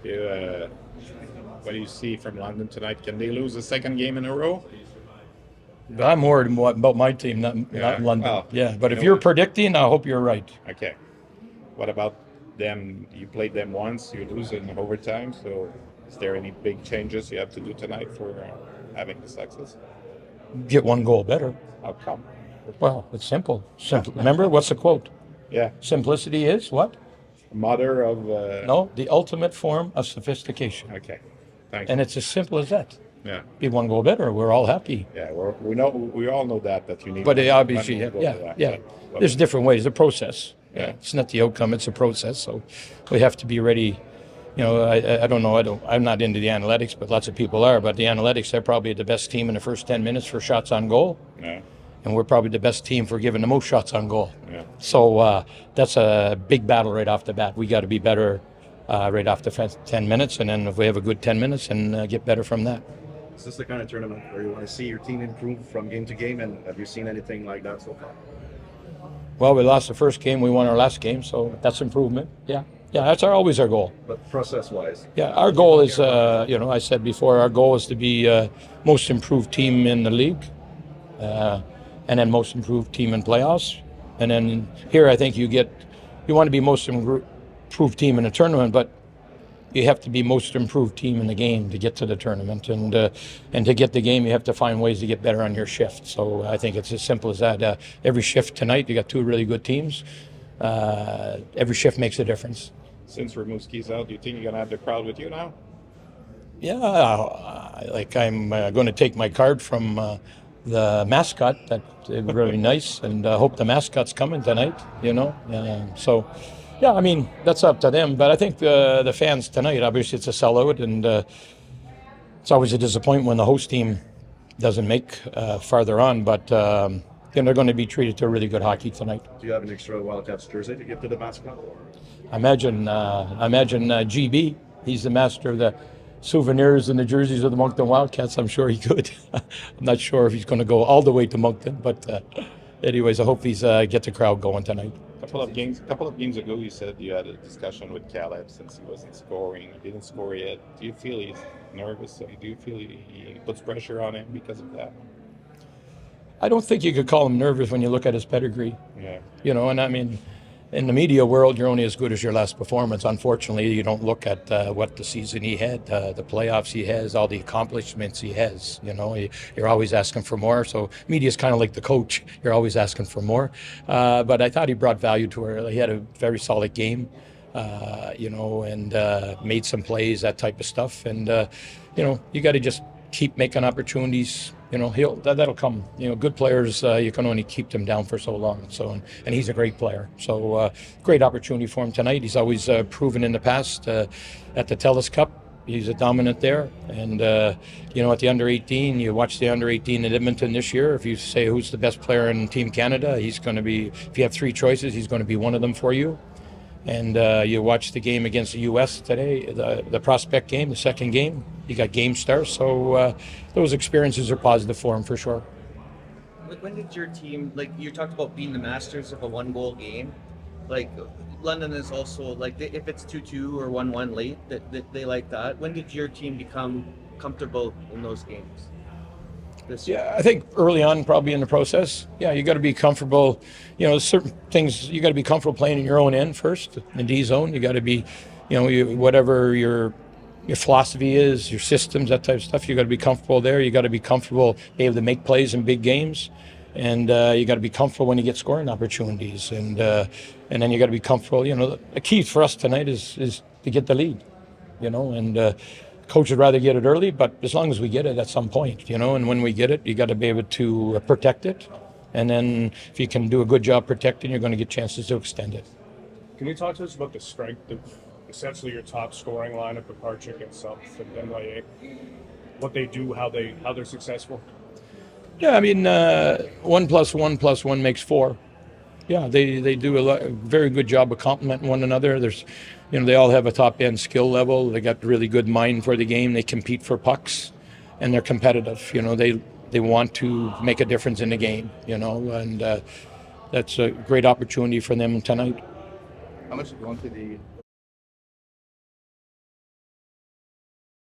You, what do you see from London tonight? Can they lose the second game in a row? I'm worried about my team, Yeah. not London. Well, Yeah, but you if know you're what? predicting, I hope you're right. Okay. What about them? You played them once, you lose in overtime. So, is there any big changes you have to do tonight for having the success? Get one goal better. How come? Well, it's simple. Simple. Remember, what's the quote? Yeah. Simplicity is what? Mother of. No, the ultimate form of sophistication. Okay. Thank And you. it's as simple as that. Yeah. Be one goal better. We're all happy. Yeah. We know. We all know that you need. But one obviously, more goal yeah, to that. yeah. But- There's different ways. The process. Yeah. It's not the outcome. It's a process. So we have to be ready. You know, I don't know. I'm not into the analytics, but lots of people are. But the analytics, they're probably the best team in the first 10 minutes for shots on goal. Yeah. And we're probably the best team for giving the most shots on goal. Yeah. So that's a big battle right off the bat. We got to be better right off the first 10 minutes. And then if we have a good 10 minutes and get better from that. Is this the kind of tournament where you want to see your team improve from game to game? And have you seen anything like that so far? Well, we lost the first game. We won our last game. So that's improvement. Yeah. Yeah, that's always our goal. But process-wise, Yeah, our goal is, I said before, our goal is to be most improved team in the league, and then most improved team in playoffs. And then here, I think you want to be most improved team in a tournament, but you have to be most improved team in the game to get to the tournament. And to get the game, you have to find ways to get better on your shift. So I think it's as simple as that. Every shift tonight, you got two really good teams. Every shift makes a difference. Since Rimouski's out, do you think you're gonna have the crowd with you now? Yeah, I'm going to take my card from the mascot. That's really nice, and I hope the mascot's coming tonight. So yeah, I mean that's up to them. But I think the fans tonight, obviously, it's a sellout, and it's always a disappointment when the host team doesn't make farther on. But they're going to be treated to a really good hockey tonight. do you have an extra Wildcats jersey to give to the mascot? Or? I imagine GB. He's the master of the souvenirs and the jerseys of the Moncton Wildcats. I'm sure he could. I'm not sure if he's going to go all the way to Moncton, but anyways, I hope he's get the crowd going tonight. Couple of games ago, you said you had a discussion with Caleb since he wasn't scoring. He didn't score yet. Do you feel he's nervous? Do you feel he puts pressure on him because of that? I don't think you could call him nervous when you look at his pedigree. Yeah. And I mean, in the media world, you're only as good as your last performance. Unfortunately, you don't look at what the season he had, the playoffs he has, all the accomplishments he has. You're always asking for more. So media is kind of like the coach. You're always asking for more. But I thought he brought value to her. He had a very solid game, and made some plays, that type of stuff. And, you got to just keep making opportunities. That'll come. Good players, you can only keep them down for so long. So, and he's a great player. So, great opportunity for him tonight. He's always proven in the past at the TELUS Cup. He's a dominant there. And, at the under 18, you watch the under 18 at Edmonton this year. If you say who's the best player in Team Canada, he's going to be, if you have three choices, he's going to be one of them for you. And you watch the game against the U.S. today, the prospect game, the second game. You got game stars, so those experiences are positive for him for sure. When did your team, you talked about being the masters of a one-goal game, London is also, if it's 2-2 or 1-1 late, that they like that. When did your team become comfortable in those games? Yeah, I think early on, probably in the process. Yeah, you got to be comfortable. Certain things you got to be comfortable playing in your own end first, in D zone. You got to be, whatever your philosophy is, your systems, that type of stuff. You got to be comfortable there. You got to be comfortable, be able to make plays in big games, and you got to be comfortable when you get scoring opportunities, and then you got to be comfortable. The key for us tonight is to get the lead. And. Coach would rather get it early, but as long as we get it at some point, and when we get it, you got to be able to protect it. And then if you can do a good job protecting, you're going to get chances to extend it. Can you talk to us about the strength of essentially your top scoring lineup, Parchik and Self and Denlaye, what they do, how they're successful? Yeah, I mean, 1 + 1 + 1 makes 4. Yeah, they do a very good job of complementing one another. They all have a top-end skill level. They got really good mind for the game. They compete for pucks, and they're competitive. They want to make a difference in the game. And that's a great opportunity for them tonight. How much did you want to the